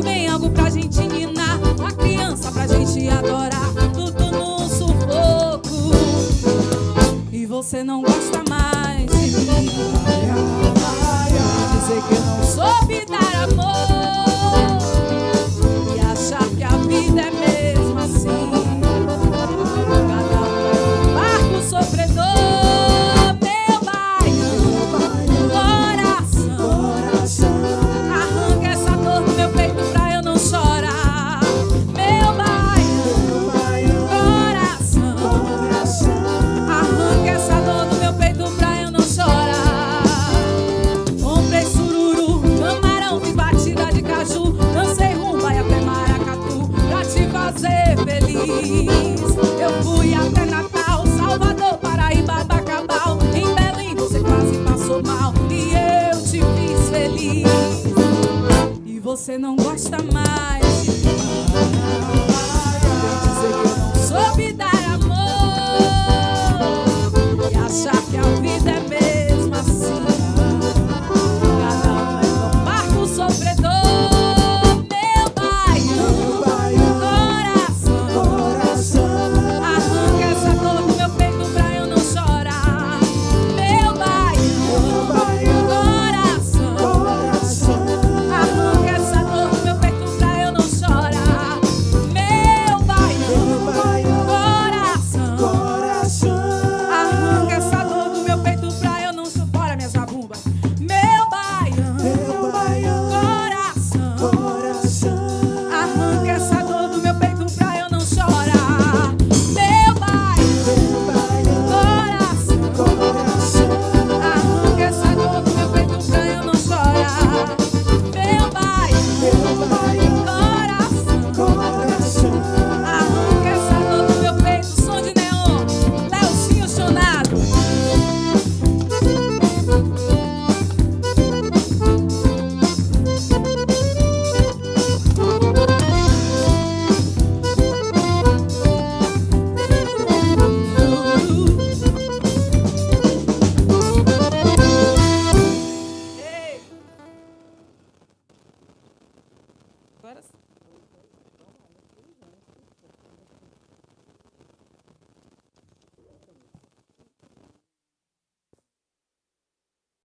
também algo pra gente ninar, uma criança pra gente adorar, tudo num sufoco. E você não gosta mais de mim, dizer que eu não soube dar amor e achar que a vida é mesmo assim. Cada um é um barco sofredor, meu baiano, coração. Arranca essa dor do meu peito pra eu não chorar, meu baiano, coração. Arranca essa dor do meu peito pra eu não chorar. Comprei sururu, camarão, fiz batida de caju, dancei rumba e até maracatu pra te fazer feliz. Eu fui até Natal, Salvador, Paraíba, Bacabal, em Belém você quase passou mal e eu te fiz feliz. E você não gosta mais de mim, vem dizer que eu não soube dar amor e achar que a vida é mesmo assim. Cada um é um barco sofredor, meu baiano, coração. Arranca essa dor do meu peito pra eu não chorar, meu baiano, coração. Arranca essa dor do meu peito pra eu não chorar, meu baiano, coração. Arranca essa dor do meu peito pra eu não chorar. Bora, minha zabumba. Meu baiano, coração. Arranca essa dor do meu peito pra eu não chorar, meu baiano, coração. Arranca essa dor do meu peito pra eu não chorar, meu baiano, coração. Arranca essa dor do meu peito. Som de neon, Leozinho chonado. Ei. Agora sim.